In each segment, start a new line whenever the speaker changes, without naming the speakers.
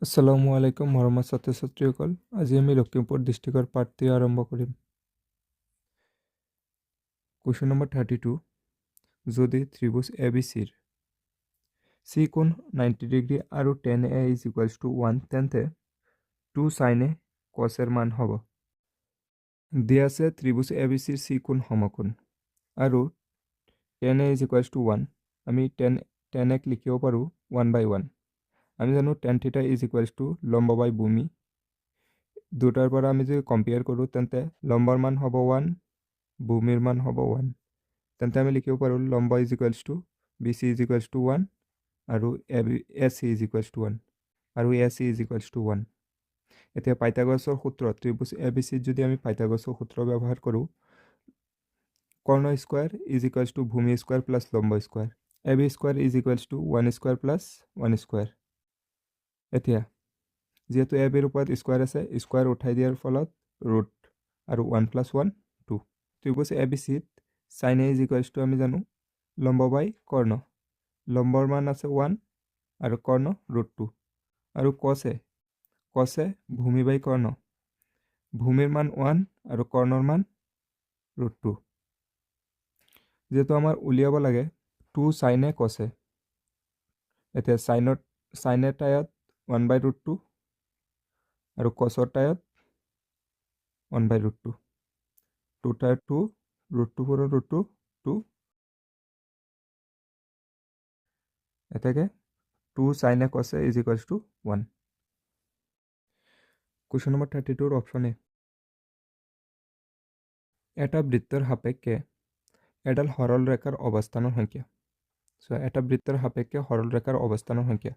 আসসালামু আলাইকুম মৰমৰ ছাত্ৰ ছাত্ৰীসকল। আজি আমি লখিমপুৰ ডিষ্ট্ৰিক্টৰ পাৰ্ট 3 আৰম্ভ কৰিম। কুৱেশ্যন নম্বৰ 32, যদি ত্ৰিভুজ ABCৰ চি কোণ 90 ডিগ্ৰী আৰু tan A is equals to 1, তেন্তে 2 sin A cos A ৰ মান হ'ব। দিয়া আছে ত্ৰিভুজ ABCৰ চি কোণ সমকোণ আৰু tan A is equals to 1, আমি tan A ক লিখিব পাৰোঁ 1/1। আমি জানো tan θ is equals to লম্ব বাই ভূমি। দুটাৰ পৰা আমি যদি কম্পেয়াৰ কৰোঁ তেন্তে লম্বৰ মান হ'ব 1, ভূমিৰ মান হ'ব 1। তেন্তে আমি লিখিব পাৰোঁ লম্ব is equals two BC is equals to 1 আৰু AC ইজ ইকুৱেলছ টু 1 আৰু AC ইজ ইকুৱেলছ টু 1। এতিয়া পাইথাগোৰাছৰ সূত্ৰ ত্ৰিভুজ ABCত যদি আমি পাইথাগোৰাছৰ সূত্ৰ ব্যৱহাৰ কৰোঁ, কৰ্ণ স্কোৱাৰ ইজ ইকুৱেলছ টু ভূমি স্কোৱাৰ প্লাছ লম্ব square, AB square is equals to 1 square plus 1 square. এতিয়া যিহেতু ABৰ ওপৰত স্কোৱাৰ আছে, স্কোৱাৰ উঠাই দিয়াৰ ফলত ৰুট আৰু 1 + 1 2। ত্ৰিভুজ ABCত sin A is equals two আমি জানো লম্ব বাই কৰ্ণ, লম্বৰ মান আছে 1 আৰু কৰ্ণ √2 আৰু cos A ভূমি বাই কৰ্ণ, ভূমিৰ মান 1 আৰু কৰ্ণৰ মান √2। যেহেতু আমাৰ উলিয়াব লাগে 2 sin A cos A, এতিয়া sin A ঠাইত 1/√2 আৰু cosৰ ঠাইত 1/√2, 2 ঠাইত 2, √2 4 √2 2, এতেকে 2 sin A cos A is equals to 1। Question number 32ৰ অপশ্যন এ, এটা বৃত্তৰ সাপেক্ষে এডাল সৰল ৰেখাৰ অৱস্থানৰ সংখ্যা। এটা বৃত্তৰ সাপেক্ষে সৰল ৰেখাৰ অৱস্থানৰ সংখ্যা।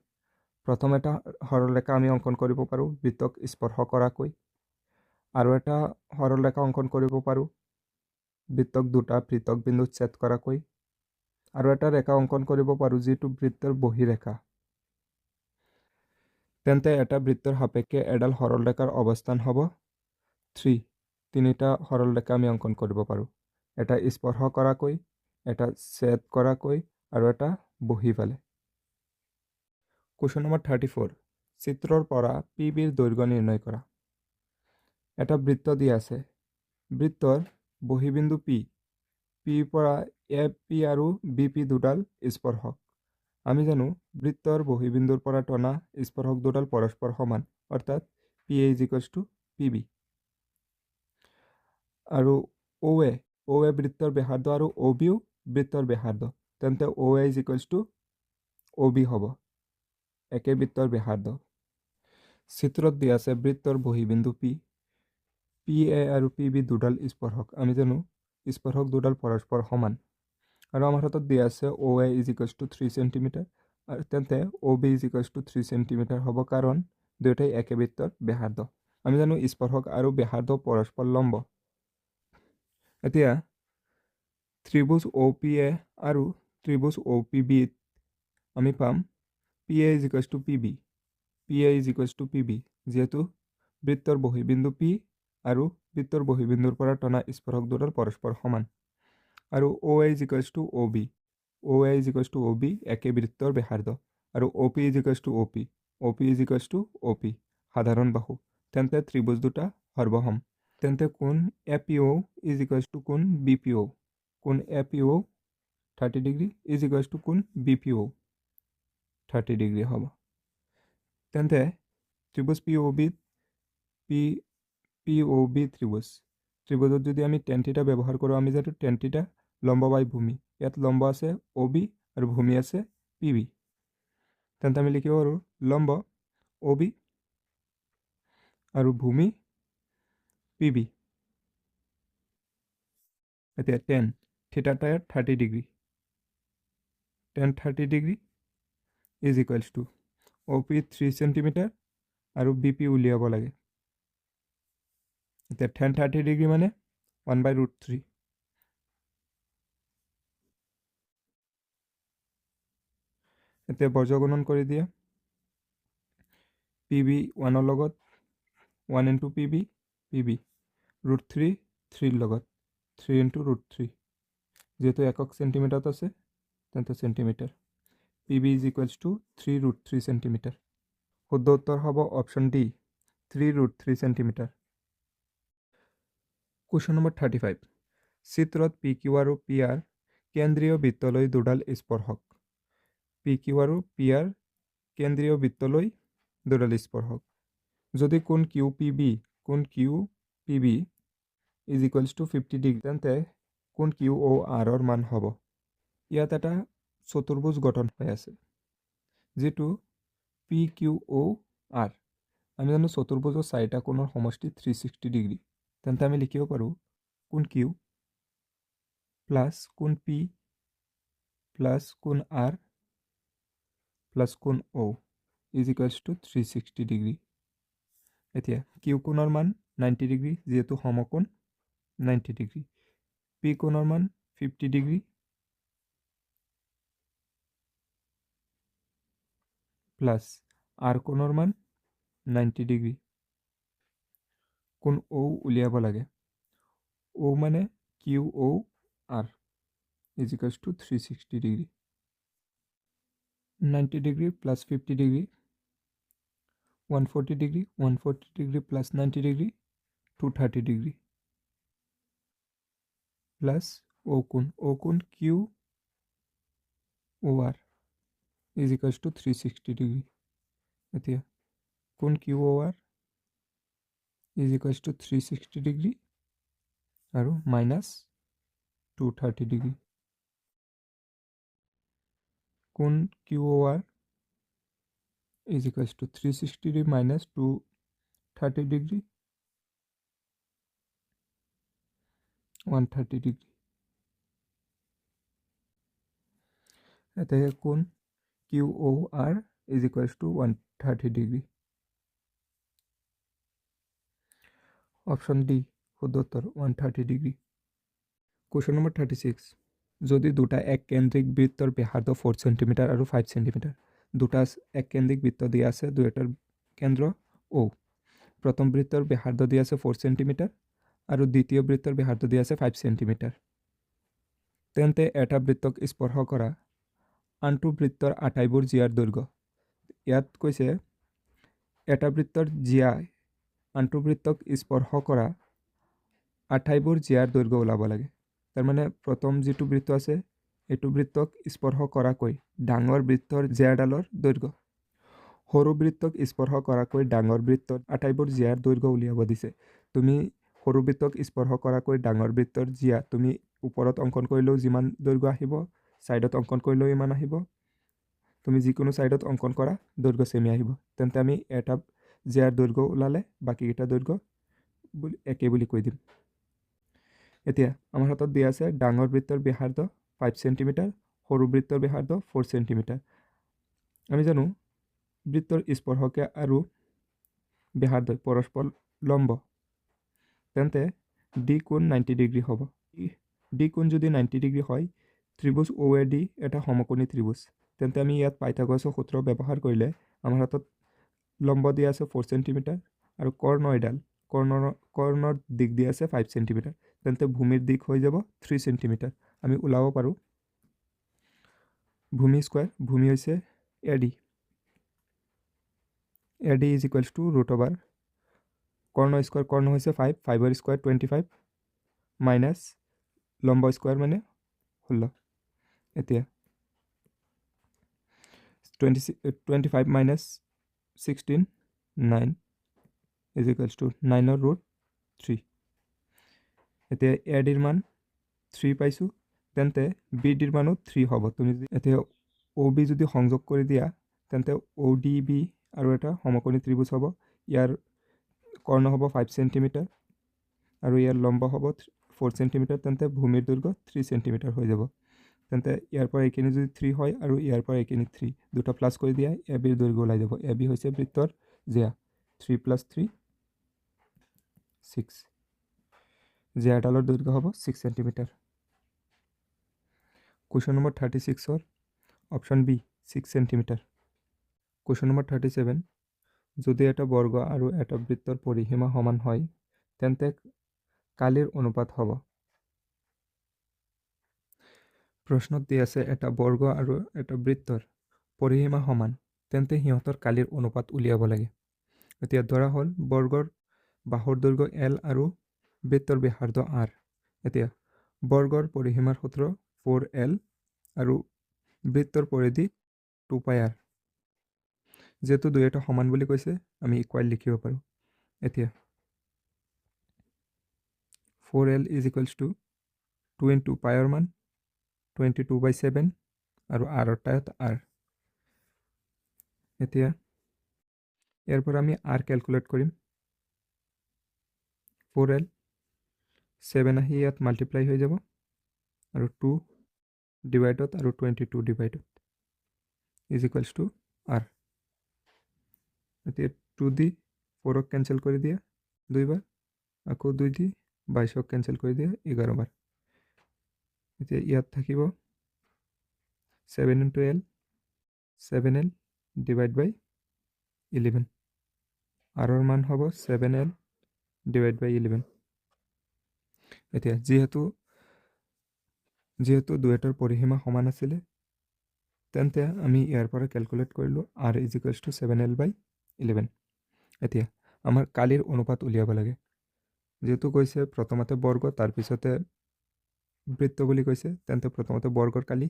প্ৰথম এটা সৰল ৰেখা আমি অংকন কৰিব পাৰোঁ বৃত্তক স্পৰ্শ কৰাকৈ, আৰু এটা সৰল ৰেখা অংকন কৰিব পাৰোঁ বৃত্তক দুটা পৃথক বিন্দুত ছেদ কৰাকৈ, আৰু এটা ৰেখা অংকন কৰিব পাৰোঁ যিটো বৃত্তৰ বহিৰেখা। তেন্তে এটা বৃত্তৰ সাপেক্ষে এডাল সৰল ৰেখাৰ অৱস্থান হ'ব 3। তিনিটা সৰল ৰেখা আমি অংকন কৰিব পাৰোঁ, এটা স্পৰ্শ কৰাকৈ, এটা ছেদ কৰাকৈ আৰু এটা বহি পেলাই। কুৱেশ্যন নম্বৰ 34, চিত্ৰৰ পৰা PBৰ দৈৰ্ঘ্য নিৰ্ণয় কৰা। এটা বৃত্ত দিয়া আছে, বৃত্তৰ বহিবিন্দু P পৰা AP আৰু BP দুডাল স্পৰ্শক। আমি জানো বৃত্তৰ বহিবিন্দুৰ পৰা টনা স্পৰ্শক দুডাল পৰস্পৰ সমান, অৰ্থাৎ PA is equals two PB। আৰু OA বৃত্তৰ ব্যাসাৰ্ধ আৰু OBও বৃত্তৰ ব্যাসাৰ্ধ, তেন্তে OA is equals two OB হ'ব, একে বৃত্তৰ ব্যাসাৰ্ধ। চিত্ৰত দিয়া আছে বৃত্তৰ বহিবিন্দু PA আৰু PB দুডাল স্পৰ্শক। আমি জানো স্পৰ্শক দুডাল পৰস্পৰ সমান, আৰু আমাৰ হাতত দিয়া আছে OA ইজ ইকুৱেলছ টু 3 সেণ্টিমিটাৰ, আৰু তেন্তে OB ইজ ইকুৱেলছ টু 3 সেণ্টিমিটাৰ হ'ব, কাৰণ দুয়োটাই একে বৃত্তৰ ব্যাসাৰ্ধ। আমি জানো স্পৰ্শক আৰু ব্যাসাৰ্ধ পৰস্পৰ লম্ব। এতিয়া ত্ৰিভুজ OPA আৰু ত্ৰিভুজ OPBত আমি পাম PA is equals two PB, যিহেতু বৃত্তৰ বহিবিন্দু P আৰু বৃত্তৰ বহিবিন্দুৰ পৰা টনা স্পৰ্শক দুডাল পৰস্পৰ সমান, আৰু OA is equals two OB একে বৃত্তৰ ব্যাসাৰ্ধ, আৰু OP is equals two OP সাধাৰণ বাহু। তেন্তে ত্ৰিভুজ দুটা সৰ্বসম। তেন্তে কোণ APO ইজ ইকুৱেলছ টু কোণ BPO, কোণ APO 30 degree is equals two কোণ BPO 30 ডিগ্ৰী হ'ব। তেন্তে ত্ৰিভুজ POB ত্ৰিভুজত যদি আমি tan θ ব্যৱহাৰ কৰোঁ, আমি যিহেতু tan θ লম্ব বাই ভূমি, ইয়াত লম্ব আছে OB আৰু ভূমি আছে PB, তেন্তে আমি লিখিব পাৰোঁ লম্ব OB আৰু ভূমি PB। এতিয়া tan θ 30 degree, tan 30 degree is equals two OP 3 সেণ্টিমিটাৰ আৰু BP উলিয়াব লাগে। এতিয়া tan 30 ডিগ্ৰী মানে 1/√3। এতিয়া বৰ্জগণন কৰি দিয়া PB 1ৰ লগত 1 × PB √3 3ৰ লগত 3 × √3, যিহেতু একক চেণ্টিমিটাৰত আছে তেন্তে centimetre. PB is equals to 3√3 centimetre শুদ্ধ উত্তৰ হ'ব option D 3√3 centimetre. Question number 35 চিত্ৰত পি কিউ আৰু পি আৰ কেন্দ্ৰীয় বৃত্তলৈ দুডাল স্পৰ্শক। পি কিউ আৰু পি আৰ কেন্দ্ৰীয় বৃত্তলৈ দুডাল স্পৰ্শক। যদি কোণ Q P B is equals to 50 degree তেন্তে কোণ কিউ অ' আৰৰ মান হ'ব। ইয়াত এটা চতুৰ্ভুজ গঠন হৈ আছে যিটো পি কিউ অ' আৰ। আমি জানো চতুৰ্ভুজৰ চাৰিটা কোণৰ সমষ্টি 360 ডিগ্ৰী। তেন্তে আমি লিখিব পাৰোঁ কোণ কিউ প্লাছ কোণ পি প্লাছ কোণ আৰ প্লাছ কোণ অ' ইজ ইকুৱেলছ টু 360 ডিগ্ৰী। এতিয়া কিউ কোণৰ মান 90 ডিগ্ৰী যিহেতু সমকোণ 90 ডিগ্ৰী। পি কোণৰ মান 50 ডিগ্ৰী প্লাছ আৰ কোণৰ মান 90 ডিগ্ৰী। কোণ অ' উলিয়াব লাগে। অ' মানে Q O' R is equals to 360 degree. 90 degree plus 50 degree 140 degree 140 degree plus 90 degree 230 degree plus অ' কোণ Q O' R is equals to 360 degree. এতিয়া কোণ Q O' R is equals to 360 degree আৰু মাইনাছ 230 ডিগ্ৰী। কোণ Q O' R is equals to 360 degree minus 230 degree 130 degree. এতিয়া কোণ Q O' R is equals to 130 degree. Option D শুদ্ধ উত্তৰ 130 degree. Question number 36 যদি দুটা এক কেন্দ্ৰিক বৃত্তৰ ব্যাসাৰ্ধ 4 সেন্টিমিটাৰ আৰু 5 সেন্টিমিটাৰ দুটা এক কেন্দ্ৰিক বৃত্ত দিয়া আছে দুয়োটাৰ কেন্দ্ৰ অ'। প্ৰথম বৃত্তৰ ব্যাসাৰ্ধ দিয়া আছে 4 সেন্টিমিটাৰ আৰু দ্বিতীয় বৃত্তৰ ব্যাসাৰ্ধ দিয়া আছে 5 সেন্টিমিটাৰ। তেন্তে এটা বৃত্তক স্পৰ্শ কৰা আনটো বৃত্তৰ আটাইবোৰ জিয়াৰ দৈৰ্ঘ্য। ইয়াত কৈছে এটা বৃত্তৰ জিয়াই আনটো বৃত্তক স্পৰ্শ কৰা আটাইবোৰ জিয়াৰ দৈৰ্ঘ্য ওলাব লাগে। তাৰমানে প্ৰথম যিটো বৃত্ত আছে এইটো বৃত্তক স্পৰ্শ কৰাকৈ ডাঙৰ বৃত্তৰ জিয়াৰডালৰ দৈৰ্ঘ্য। সৰু বৃত্তক স্পৰ্শ কৰাকৈ ডাঙৰ বৃত্তৰ আটাইবোৰ জিয়াৰ দৈৰ্ঘ্য উলিয়াব দিছে। তুমি সৰু বৃত্তক স্পৰ্শ কৰাকৈ ডাঙৰ বৃত্তৰ জিয়া তুমি ওপৰত অংকন কৰিলেও যিমান দৈৰ্ঘ্য আহিব ছাইডত অংকন কৰিলেও ইমান আহিব। তুমি যিকোনো ছাইডত অংকন কৰা দৈৰ্ঘ্য চেমি আহিব। তেন্তে আমি এটা জিয়াৰ দৈৰ্ঘ্য ওলালে বাকীকেইটা দৈৰ্ঘ্য একে বুলি কৈ দিম। এতিয়া আমাৰ হাতত দিয়া আছে ডাঙৰ বৃত্তৰ ব্যাসাৰ্ধ 5 সেন্টিমিটাৰ সৰু বৃত্তৰ ব্যাসাৰ্ধ 4 সেন্টিমিটাৰ। আমি জানো বৃত্তৰ স্পৰ্শকে আৰু ব্যাসাৰ্ধ পৰস্পৰ লম্ব। তেন্তে ডি কোণ 90 ডিগ্ৰী হ'ব। ডি কোণ যদি 90 ডিগ্ৰী হয় ত্ৰিভুজ অ' এ ডি এটা সমকোণী ত্ৰিভুজ। তেন্তে আমি ইয়াত পাইথাগোৰাছৰ সূত্ৰ ব্যৱহাৰ কৰিলে আমাৰ হাতত লম্ব দিয়া আছে 4 সেন্টিমিটাৰ আৰু কৰ্ণৰ দিক দিয়া আছে 5 সেন্টিমিটাৰ। তেন্তে ভূমিৰ দিশ হৈ যাব 3 সেন্টিমিটাৰ। আমি ওলাব পাৰোঁ ভূমি স্কোৱাৰ ভূমি হৈছে A D is equals to √/, কৰ্ণ স্কোৱাৰ কৰ্ণ হৈছে 5ৰ স্কোৱাৰ 25 মাইনাছ লম্ব স্কোৱাৰ মানে 16। এতিয়া 25 মাইনাছ 16 9 ইজ ইকুৱেলছ টু 9ৰ √3। এতিয়া এ ডিৰ মান 3 পাইছোঁ তেন্তে বি ডিৰ মানো 3 হ'ব। তুমি এতিয়া অ' বি যদি সংযোগ কৰি দিয়া তেন্তে অ' ডি বি আৰু এটা সমকোণী ত্ৰিভুজ হ'ব। ইয়াৰ কৰ্ণ হ'ব 5 সেন্টিমিটাৰ আৰু ইয়াৰ লম্ব হ'ব 4 সেন্টিমিটাৰ। তেন্তে ভূমিৰ দৈৰ্ঘ্য 3 সেন্টিমিটাৰ হৈ যাব। তেন্তে ইয়াৰ পৰা এইখিনি যদি 3 হয় আৰু ইয়াৰ পৰা এইখিনি 3 দুটা প্লাছ কৰি দিয়া এ বিৰ দৈৰ্ঘ্য ওলাই যাব। এ বি হৈছে বৃত্তৰ জিয়া 3 + 3 6 জিয়াৰডালৰ দৈৰ্ঘ্য হ'ব 6 centimetre. Question number 36 option B 6 centimetre. Question number 37 যদি এটা বৰ্গ আৰু এটা বৃত্তৰ পৰিসীমা সমান হয় তেন্তে কালিৰ অনুপাত হ'ব। প্ৰশ্নত দি আছে এটা বৰ্গ আৰু এটা বৃত্তৰ পৰিসীমা সমান তেন্তে সিহঁতৰ কালিৰ অনুপাত উলিয়াব লাগে। এতিয়া ধৰা হ'ল বৰ্গৰ বাহুৰ দৈৰ্ঘ্য L আৰু বৃত্তৰ ব্যাসাৰ্ধ R। এতিয়া বৰ্গৰ পৰিসীমাৰ সূত্ৰ 4L আৰু বৃত্তৰ পৰিধি 2πr। যেহেতু দুয়োটা সমান বুলি কৈছে আমি ইকুৱেল লিখিব পাৰোঁ। এতিয়া 4L is equals to 2 into পাইৰ মান 22/7 আৰু R ৰ R। এতিয়া ইয়াৰ পৰা আমি R কেলকুলেট কৰিম। 4L 7 আহি ইয়াত মাল্টিপ্লাই হৈ যাব আৰু 2 ডিভাইডত আৰু 22 ডিভাইডত ইজ ইকুৱেলছ টু R। এতিয়া 2 দি 4ক কেঞ্চেল কৰি দিয়া 2 বাৰ, আকৌ 2 দি 22ক কেঞ্চেল কৰি দিয়া 11 বাৰ। এতিয়া ইয়াত থাকিব 7 ইনটু L 7L ডিভাইড বাই 11। R ৰ মান হ'ব 7L ডিভাইড বাই 11। এতিয়া যিহেতু দুয়োটাৰ পৰিসীমা সমান আছিলে তেন্তে আমি ইয়াৰ পৰা কেলকুলেট কৰিলোঁ R is equals two 7L/11। এতিয়া আমাৰ কালিৰ অনুপাত উলিয়াব লাগে। যেহেতু কৈছে প্ৰথমতে বৰ্গ তাৰপিছতে বৃত্ত বুলি কৈছে তেন্তে প্ৰথমতে বৰ্গৰ কালি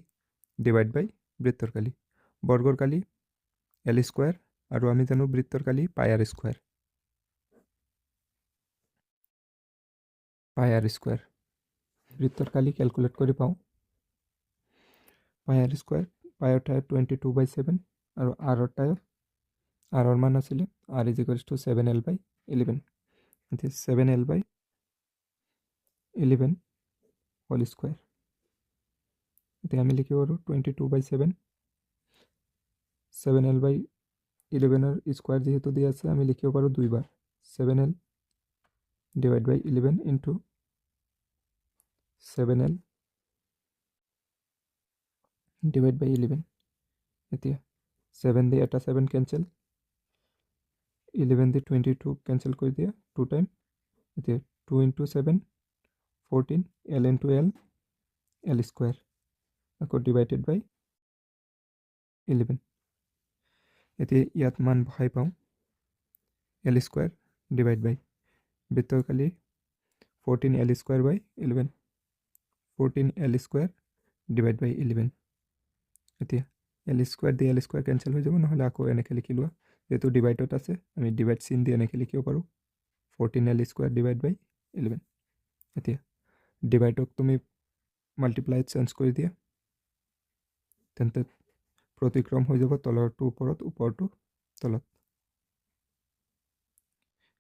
ডিভাইড বাই বৃত্তৰ কালি। বৰ্গৰ কালি L স্কুৱাৰ আৰু আমি জানো বৃত্তৰ কালি πr স্কুৱাৰ। বৃত্তৰ কালি কেলকুলেট কৰি পাওঁ πr স্কুৱাৰ, πৰ ঠাইত 22/7 আৰু R ৰ ঠাইত R ৰ মান আছিলে R is equals two 7L/11। এতিয়া 7L/11 হোল স্কুৱাৰ। এতিয়া আমি লিখিব পাৰোঁ 22/7 7L/11 স্কুৱাৰ যিহেতু দিয়া আছে আমি লিখিব পাৰোঁ 2 বাৰ 7L ডিভাইড বাই 11 ইনটু 7L ডিভাইড বাই 11। এতিয়া 7 দি এটা 7 কেঞ্চেল, 11 দি 22 কেঞ্চেল কৰি দিয়া 2 টাইম। এতিয়া 2 into 7 14 L into L square আকৌ ডিভাইডেড বাই 11। এতিয়া ইয়াত মান বহাই পাওঁ L স্কুৱাৰ ডিভাইড বাই বৃত্তৰ কালি 14L স্কুৱাৰ বাই 11 14L স্কুৱাৰ ডিভাইড বাই 11। এতিয়া L স্কুৱাৰ দি L স্কুৱাৰ কেঞ্চেল হৈ যাব, নহ'লে আকৌ এনেকৈ লিখি লোৱা। যেহেতু ডিভাইডত আছে আমি ডিভাইড চিন দি এনেকৈ লিখিব পাৰোঁ 14L স্কুৱাৰ ডিভাইড বাই 11। এতিয়া ডিভাইডক তুমি মাল্টিপ্লাইত চেঞ্জ কৰি দিয়া তেন্তে প্ৰতিক্ৰম হৈ যাব তলৰটো ওপৰত ওপৰটো তলত।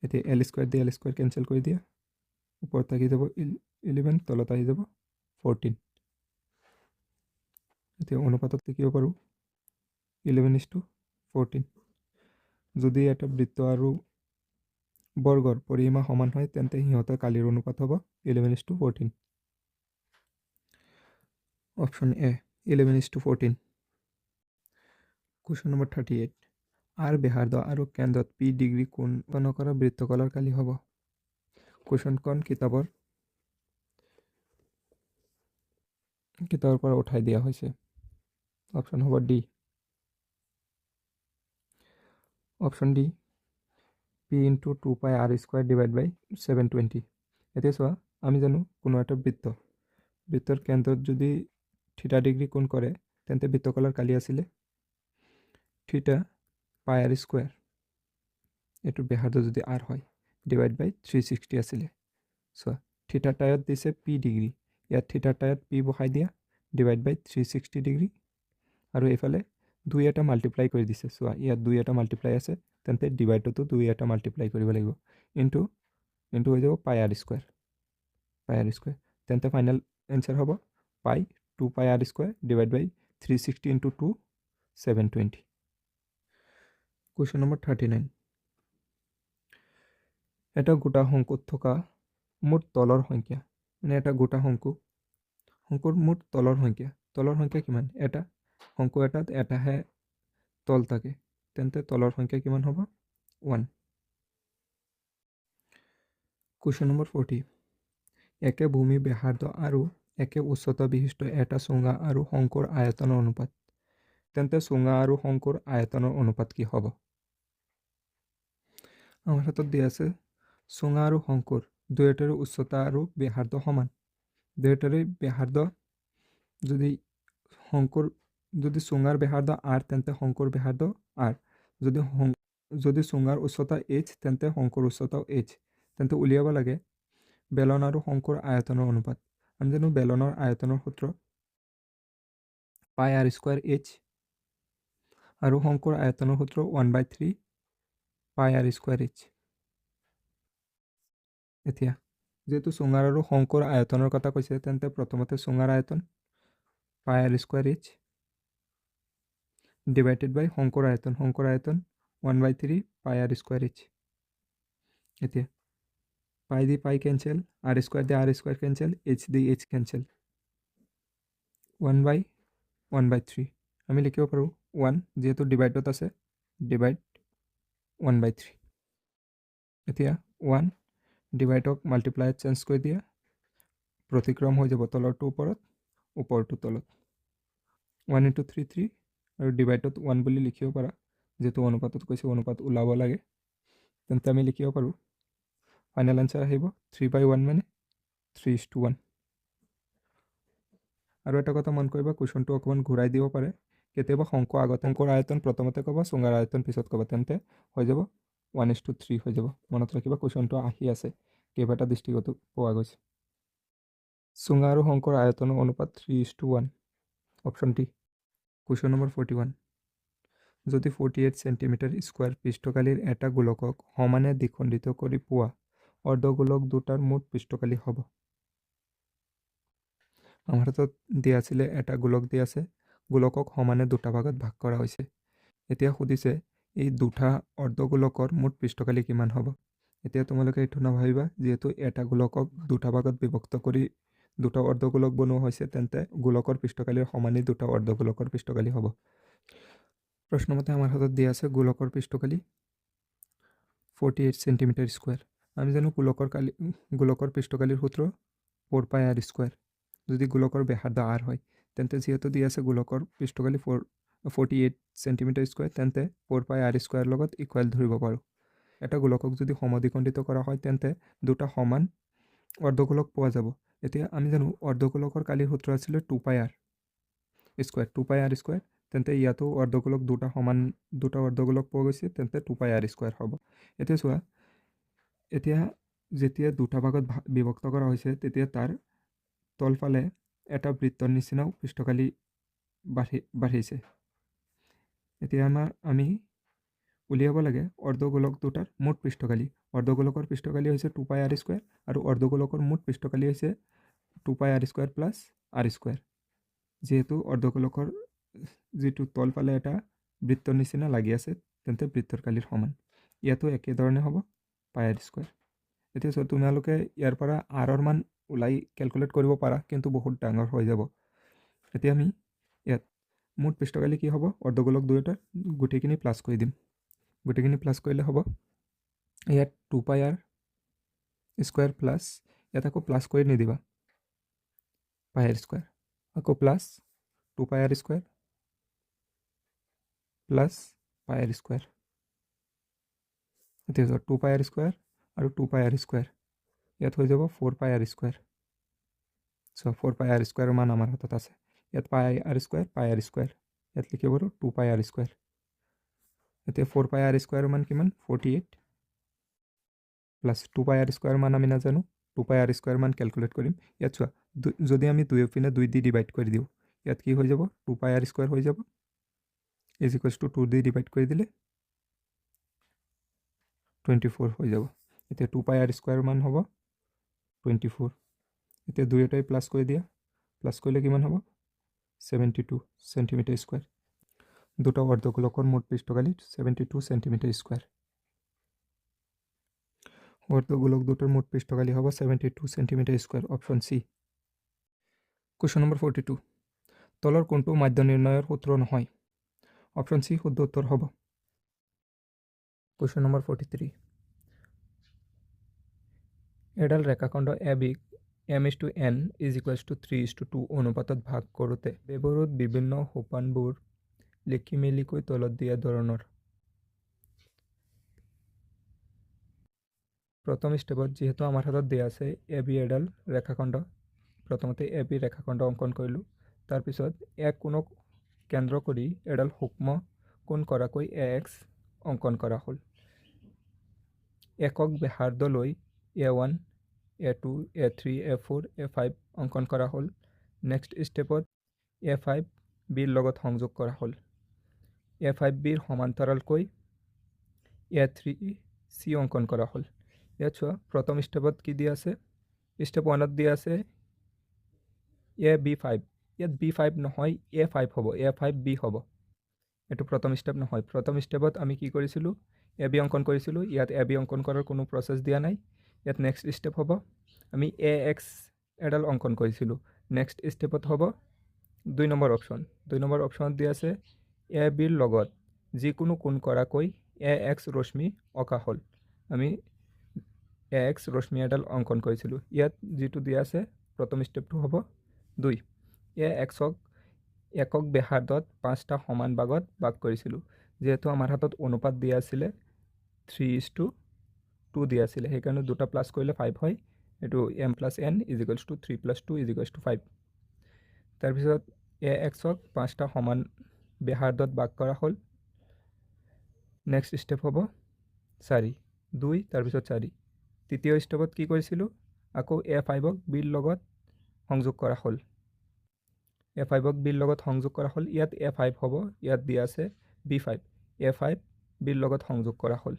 এতিয়া L স্কুৱাৰ দি L স্কুৱাৰ কেঞ্চেল কৰি দিয়া, ওপৰত থাকি যাব 11 তলত আহি যাব 14। এতিয়া অনুপাতত লিখিব পাৰোঁ 11:14। যদি এটা বৃত্ত আৰু বৰ্গৰ পৰিসীমা সমান হয় তেন্তে সিহঁতৰ কালিৰ অনুপাত হ'ব 11:14। Option A 11:14। Question number 38। R ব্যাসাৰ্ধ আৰু কেন্দ্ৰত P ডিগ্ৰী কোণ কৰা বৃত্তকলৰ কালি হ'ব। কুৱেশ্যনখন কিতাপৰ পৰা উঠাই দিয়া হৈছে। অপশ্যন হ'ব D. Option D P into 2πr square divide by 720। এতিয়া চোৱা আমি জানো কোনো এটা বৃত্তৰ কেন্দ্ৰত যদি থিটা ডিগ্ৰী কোণ কৰে তেন্তে বৃত্তকলৰ কালি আছিলে থিটা πr স্কুৱাৰ, এইটোৰ ব্যাসাৰ্ধ যদি R হয় ডিভাইড বাই 360 আছিলে। চোৱা থিটাৰ টাইত দিছে P ডিগ্ৰী, ইয়াত থিটাৰ টাইত P বহাই দিয়া ডিভাইড বাই 360 ডিগ্ৰী আৰু এইফালে 2 এটা মাল্টিপ্লাই কৰি দিছে। চোৱা ইয়াত 2 এটা মাল্টিপ্লাই আছে তেন্তে ডিভাইডতো 2 এটা মাল্টিপ্লাই কৰিব লাগিব ইনটু হৈ যাব πr স্কুৱাৰ তেন্তে ফাইনেল এনচাৰ হ'ব 2πr স্কুৱাৰ ডিভাইড বাই 360 ইনটু 2 720। Question number 39। এটা গোটা শংকুত থকা মুঠ তলৰ সংখ্যা, মানে এটা গোটা শংকুৰ মুঠ তলৰ সংখ্যা কিমান? এটা শংকু এটাত এটাহে তল থাকে তেন্তে তলৰ সংখ্যা কিমান হ'ব? 1। Question number 40। একে ভূমি ব্যাসাৰ্ধ আৰু একে উচ্চতা বিশিষ্ট এটা চুঙা আৰু শংকুৰ আয়তনৰ অনুপাত তেন্তে চুঙা আৰু শংকুৰ আয়তনৰ অনুপাত কি হ'ব? আমাৰ হাতত দিয়া আছে চুঙা আৰু শংকুৰ দুয়োটাৰে উচ্চতা আৰু ব্যাসাৰ্ধ সমান। দুয়োটাৰে ব্যাসাৰ্ধ যদি চুঙাৰ ব্যাসাৰ্ধ r তেন্তে শংকুৰ ব্যাসাৰ্ধ r। যদি চুঙাৰ উচ্চতা h তেন্তে শংকুৰ উচ্চতাও h। তেন্তে উলিয়াব লাগে বেলন আৰু শংকুৰ আয়তনৰ অনুপাত। আমি জানো বেলনৰ আয়তনৰ সূত্ৰ পাই r স্কোয়াৰ h আৰু শংকুৰ আয়তনৰ সূত্ৰ 1/3 পাই r স্কোয়াৰ h। এতিয়া যেহেতু চুঙাৰ আৰু শংকুৰ আয়তনৰ কথা কৈছে তেন্তে প্ৰথমতে চুঙাৰ আয়তন পাই r স্কোয়াৰ h ডিভাইডেড বাই শংকুৰ আয়তন 1/3 পাই r স্কোয়াৰ h। এতিয়া পাই দি পাই কেঞ্চেল, r স্কোয়াৰ দি r স্কোয়াৰ কেঞ্চেল, h দি h কেঞ্চেল, 1/3 আমি লিখিব পাৰোঁ 1 যেহেতু ডিভাইডত আছে ডিভাইড 1/3। এতিয়া 1 ডিভাইডক মাল্টিপ্লাইত চেঞ্জ কৰি দিয়া প্ৰতিক্ৰম হৈ যাব তলৰটো ওপৰত ওপৰটো তলত 1 × 3 3 আৰু ডিভাইডত 1 বুলি লিখিব পাৰা যেহেতু অনুপাতত কৈছে অনুপাত ওলাব লাগে তেন্তে আমি লিখিব পাৰোঁ ফাইনেল আনসাৰ আহিব 3/1 মানে 3:1। আৰু এটা কথা মন কৰিবা কুৱেশ্যনটো অকণমান ঘূৰাই দিব পাৰে কেতিয়াবা শংকুৰ আয়তন প্ৰথমতে ক'ব চুঙাৰ আয়তন পিছত ক'ব তেন্তে হৈ যাব 1:3 হৈ যাব। মনত ৰাখিবা কুৱেশ্যনটো আহি আছে কেইবাটা দৃষ্টিগত পোৱা গৈছে। চুঙা আৰু শংকুৰ আয়তনৰ অনুপাত 3:1 অপশ্যন ডি। কুৱেশ্যন নম্বৰ 41 যদি 48 সেন্টিমিটাৰ স্কোয়াৰ পৃষ্ঠকালিৰ এটা গোলকক সমানে দ্বিখণ্ডিত কৰি পোৱা অৰ্ধগোলক দুটাৰ মুঠ পৃষ্ঠকালি হ'ব। আমাৰ হাতত দিয়া আছিলে এটা গোলক দিয়া আছে গোলকক সমানে দুটা ভাগত ভাগ কৰা হৈছে। এতিয়া সুধিছে এই দুটা অৰ্ধগোলকৰ মুঠ পৃষ্ঠকালি কিমান হ'ব। এতিয়া তোমালোকে এইটো নাভাবিবা যিহেতু এটা গোলকক দুটা ভাগত বিভক্ত কৰি দুটা অৰ্ধগোলক বনোৱা হৈছে তেন্তে গোলকৰ পৃষ্ঠকালিৰ সমানেই দুটা অৰ্ধগোলকৰ পৃষ্ঠকালি হ'ব। প্ৰশ্নমতে আমাৰ হাতত দিয়া আছে গোলকৰ পৃষ্ঠকালি 48 সেন্টিমিটাৰ স্কোয়াৰ। আমি জানো গোলকৰ পৃষ্ঠকালিৰ সূত্ৰ 4 পাই r স্কোয়াৰ। যদি গোলকৰ ব্যাসাৰ্ধ r হয় তেন্তে যিহেতু দিয়া আছে গোলকৰ পৃষ্ঠকালি 48 সেন্টিমিটাৰ স্কোয়াৰ তেন্তে 4 পাই r স্কোয়াৰ লগত ইকুৱেল ধৰিব পাৰোঁ। এটা গোলকক যদি সমদ্বিখণ্ডিত কৰা হয় তেন্তে দুটা সমান অৰ্ধগোলক পোৱা যাব। এতিয়া আমি জানো অৰ্ধগোলকৰ কালিৰ সূত্ৰ আছিলে 2 পাই r স্কোয়াৰ 2 পাই r স্কোয়াৰ তেন্তে ইয়াতো অৰ্ধগোলক দুটা অৰ্ধগোলক পোৱা গৈছে তেন্তে 2 পাই r স্কোয়াৰ হ'ব। এতিয়া চোৱা এতিয়া যেতিয়া দুটা ভাগত বিভক্ত কৰা হৈছে তেতিয়া তাৰ তলফালে এটা বৃত্তৰ নিচিনাও পৃষ্ঠকালি বাঢ়িছে। এতিয়া আমি উলিয়াব লাগে অৰ্ধগোলক দুটাৰ মুঠ পৃষ্ঠকালি। অৰ্ধগোলকৰ পৃষ্ঠকালি হৈছে 2 পাই r স্কোয়াৰ আৰু অৰ্ধগোলকৰ মুঠ পৃষ্ঠকালি হৈছে 2 পাই r square plus r square. যেহেতু অৰ্ধগোলকৰ যিটো তলফালে এটা বৃত্তৰ নিচিনা লাগি আছে তেন্তে বৃত্তৰ কালিৰ সমান ইয়াতো একেধৰণে হ'ব পাই r স্কোয়াৰ। এতিয়া চোৱা তোমালোকে ইয়াৰ পৰা r ৰ মান ওলাই ক্যালকুলেট কৰিব পাৰা কিন্তু বহুত ডাঙৰ হৈ যাব। এতিয়া আমি ইয়াত মুঠ পৃষ্ঠকালি কি হ'ব অৰ্ধগোলক দুয়োটা গোটেইখিনি প্লাছ কৰি দিম। গোটেইখিনি প্লাছ কৰিলে হ'ব ইয়াত 2 পাই r স্কোয়াৰ প্লাছ ইয়াত আকৌ প্লাছ কৰি নিদিবা পাই r স্কোয়াৰ আকৌ প্লাছ 2 পাই r স্কোয়াৰ প্লাছ পাই r স্কোয়াৰ। এতিয়া 2 পাই r স্কোয়াৰ আৰু 2 পাই r স্কোয়াৰ ইয়াত হৈ যাব 4 পাই r স্কোয়াৰ। সো 4 পাই r স্কোয়াৰৰ মান আমাৰ হাতত আছে। ইয়াত পাই r স্কোয়াৰ ইয়াত লিখিব পাৰোঁ 2 পাই r স্কোয়াৰ। এতিয়া 4 পাই r স্কোয়াৰৰ মান কিমান 48 প্লাছ 2 পাই r স্কোয়াৰৰ মান আমি নাজানো 2 পাই r স্কোয়াৰ মান ক্যালকুলেট কৰিম। ইয়াত চোৱা যদি আমি দুয়োপিনে 2 দি ডিভাইড কৰি দিওঁ ইয়াত কি হৈ যাব 2 পাই r স্কোয়াৰ হৈ যাব is equals to 2 the divide কৰি দিলে 24 হৈ যাব। এতিয়া 2 পাই r স্কোয়াৰৰ মান হ'ব 24। এতিয়া দুয়োটাই প্লাছ কৰি দিয়া প্লাছ কৰিলে কিমান হ'ব 72 সেন্টিমিটাৰ স্কোয়াৰ। দুটা অৰ্ধগোলকৰ মুঠ পৃষ্ঠকালি 72 সেন্টিমিটাৰ স্কোয়াৰ। অৰ্ধগোলক দুটাৰ মুঠ পৃষ্ঠকালি হ'ব 72 সেন্টিমিটাৰ স্কোয়াৰ অপশ্যন সি। কুৱেশ্যন নম্বৰ 42 তলৰ কোনটো মাধ্য নিৰ্ণয়ৰ সূত্ৰ নহয়। অপশ্যন সি শুদ্ধ উত্তৰ হ'ব। কুৱেশ্যন নম্বৰ 43 এডাল ৰেখাখণ্ড এবিক m/n = 3:2 অনুপাতত ভাগ কৰোঁতে ব্যৱহৃত বিভিন্ন সোপানবোৰ লিখি মেলিকৈ তলত দিয়া ধৰণৰ। প্ৰথম ষ্টেপত যিহেতু আমাৰ হাতত দিয়া আছে এ বি এডাল ৰেখাখণ্ড, প্ৰথমতে এ বি ৰেখাখণ্ড অংকন কৰিলোঁ। তাৰপিছত এক কোণক কেন্দ্ৰ কৰি এডাল সূক্ষ্ম কোণ কৰাকৈ এ এক্স অংকন কৰা হ'ল। একক ব্যাসাৰ্ধ লৈ A1, A2, A3, A4, A5 অংকন কৰা হ'ল। নেক্সট ষ্টেপত A5 বিৰ লগত সংযোগ কৰা হ'ল। A5 বিৰ সমান্তৰালকৈ A3C অংকন কৰা হ'ল। ইয়াত চোৱা প্ৰথম ষ্টেপত কি দিয়া আছে, ষ্টেপ 1ত দিয়া আছে AB5, ইয়াত B5 নহয় A5 হ'ব, A5B হ'ব। এইটো প্ৰথম ষ্টেপ নহয়। প্ৰথম ষ্টেপত আমি কি কৰিছিলোঁ, AB অংকন কৰিছিলোঁ। ইয়াত AB অংকন কৰাৰ কোনো প্ৰচেছ দিয়া নাই। ইয়াত নেক্সট ষ্টেপ হ'ব আমি AX এডাল অংকন কৰিছিলোঁ। নেক্সট ষ্টেপত হ'ব 2 নম্বৰ অপশ্যন। 2 নম্বৰ অপশ্যনত দিয়া আছে ABৰ লগত যিকোনো কোণ কৰাকৈ AX ৰশ্মি অঁকা হ'ল। আমি AX ৰশ্মি এডাল অংকন কৰিছিলোঁ। ইয়াত যিটো দিয়া আছে প্ৰথম ষ্টেপটো হ'ব 2। AXক একক ব্যাসাৰ্ধত 5টা সমান ভাগত ভাগ কৰিছিলোঁ। যিহেতু আমাৰ হাতত অনুপাত দিয়া আছিলে 3:2 দিয়া আছিলে, সেইকাৰণে দুটা প্লাছ কৰিলে 5 হয়। এইটো m + n = 3 + 2 = 5। তাৰপিছত AXক 5টা সমান ব্যাসাৰ্ধত ভাগ কৰা হ'ল। নেক্সট ষ্টেপ হ'ব 4, 2 তাৰপিছত 4। তৃতীয় ষ্টেপত কি কৰিছিলোঁ, আকৌ A5ক বিৰ লগত সংযোগ কৰা হ'ল। A5ক বিৰ লগত সংযোগ কৰা হ'ল। ইয়াত A5 হ'ব, ইয়াত দিয়া আছে B5, A5 বিৰ লগত সংযোগ কৰা হ'ল।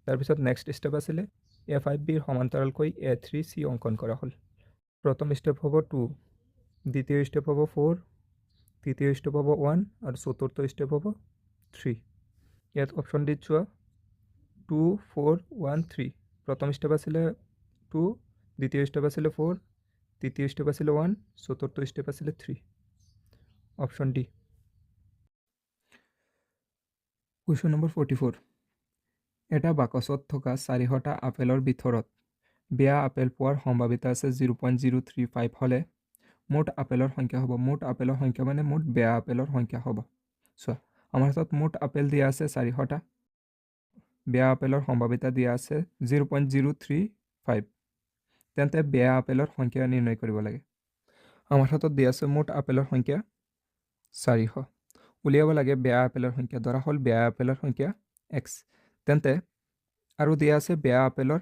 তাৰপিছত নেক্সট ষ্টেপ আছিলে A5 বিৰ সমান্তৰালকৈ A3C অংকন কৰা হ'ল। প্ৰথম ষ্টেপ হ'ব 2, দ্বিতীয় ষ্টেপ হ'ব 4, তৃতীয় ষ্টেপ হ'ব 1 আৰু চতুৰ্থ ষ্টেপ হ'ব 3। ইয়াত অপশ্যন ডি চোৱা 2, 4, 1, 3। প্ৰথম ষ্টেপ আছিলে 2, দ্বিতীয় ষ্টেপ আছিলে 4, তৃতীয় ষ্টেপ আছিলে 1, চতুৰ্থ ষ্টেপ আছিলে 3। Option D. Question number 44। এটা বাকচত থকা 400টা আপেলৰ ভিতৰত বেয়া আপেল পোৱাৰ সম্ভাৱিতা আছে 0.035 হ'লে মুঠ আপেলৰ সংখ্যা হ'ব। মুঠ আপেলৰ সংখ্যা মানে মুঠ বেয়া আপেলৰ সংখ্যা হ'ব। চোৱা আমাৰ হাতত মুঠ আপেল দিয়া আছে 400টা, বেয়া আপেলৰ সম্ভাৱিতা দিয়া আছে 0.035। তেন্তে বেয়া আপেলৰ সংখ্যা নিৰ্ণয় কৰিব লাগে। আমাৰ হাতত দিয়া আছে মুঠ আপেলৰ সংখ্যা 400, উলিয়াব লাগে বেয়া আপেলৰ সংখ্যা। ধৰা হ'ল বেয়া আপেলৰ সংখ্যা x। তেন্তে আৰু দিয়া আছে বেয়া আপেলৰ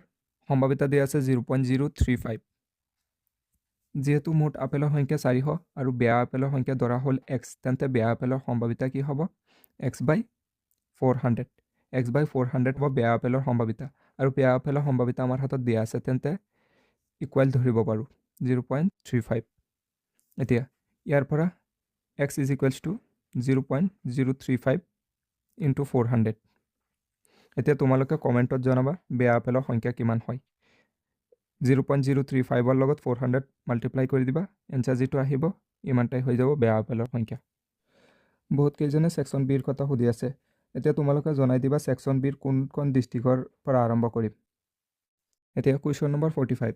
সম্ভাৱিতা দিয়া আছে 0.035। যিহেতু মুঠ আপেলৰ সংখ্যা 400 আৰু বেয়া আপেলৰ সংখ্যা ধৰা হ'ল x, তেন্তে বেয়া আপেলৰ সম্ভাৱিতা কি হ'ব, x/400। x/400 হ'ব বেয়া আপেলৰ সম্ভাৱিতা, আৰু বেয়া আপেলৰ সম্ভাৱিতা আমাৰ হাতত দিয়া আছে, তেন্তে ইকুৱেল ধৰিব পাৰোঁ 0.35। এতিয়া ইয়াৰ পৰা x = 0.035 × 400। এতিয়া তোমালোকে কমেণ্টত জনাবা বেয়া আপেলৰ সংখ্যা কিমান হয়। 0.035ৰ লগত 400 মাল্টিপ্লাই কৰি দিবা, এনচাৰ যিটো আহিব ইমানটাই হৈ যাব বেয়া আপেলৰ সংখ্যা। বহুত কেইজনে ছেকশ্যন বিৰ কথা সুধি আছে। এতিয়া তোমালোকে জনাই দিবা ছেকশ্যন বিৰ কোনখন ডিষ্ট্ৰিক্টৰ পৰা আৰম্ভ কৰিম। এতিয়া কুৱেশ্যন নম্বৰ 45।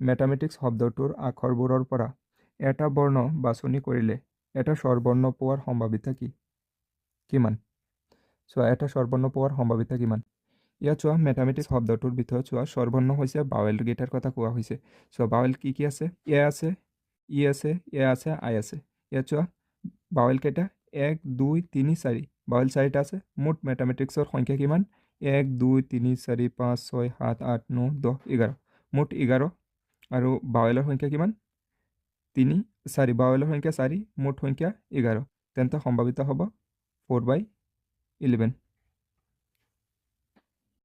মেথামেটিক্স শব্দটোৰ আখৰবোৰৰ পৰা এটা বৰ্ণ বাছনি কৰিলে এটা স্বৰবৰ্ণ পোৱাৰ সম্ভাৱিতা কিমান? চোৱা এটা স্বৰবৰ্ণ পোৱাৰ সম্ভাৱিতা কিমান? ইয়াত চোৱা মেথামেটিক্স শব্দটোৰ ভিতৰত চোৱা স্বৰবৰ্ণ হৈছে বাৱেলকেইটাৰ কথা কোৱা হৈছে। চোৱা বাৱেল কি কি আছে, এ আছে, ই আছে, এ আছে, আই আছে। ইয়াত চোৱা বাৱেল কেইটা 1, 2, 3, 4। বাৱেল 4টা আছে। মুঠ মেথামেটিক্সৰ সংখ্যা কিমান? 1, 2, 3, 4, 5, 6, 7, 8, 9, 10, 11। মুঠ 11 আৰু বাৱেলৰ সংখ্যা কিমান? 3, 4। বাৱেলৰ সংখ্যা 4, মুঠ সংখ্যা 11। তেন্তে সম্ভাৱিতা হ'ব 4/11।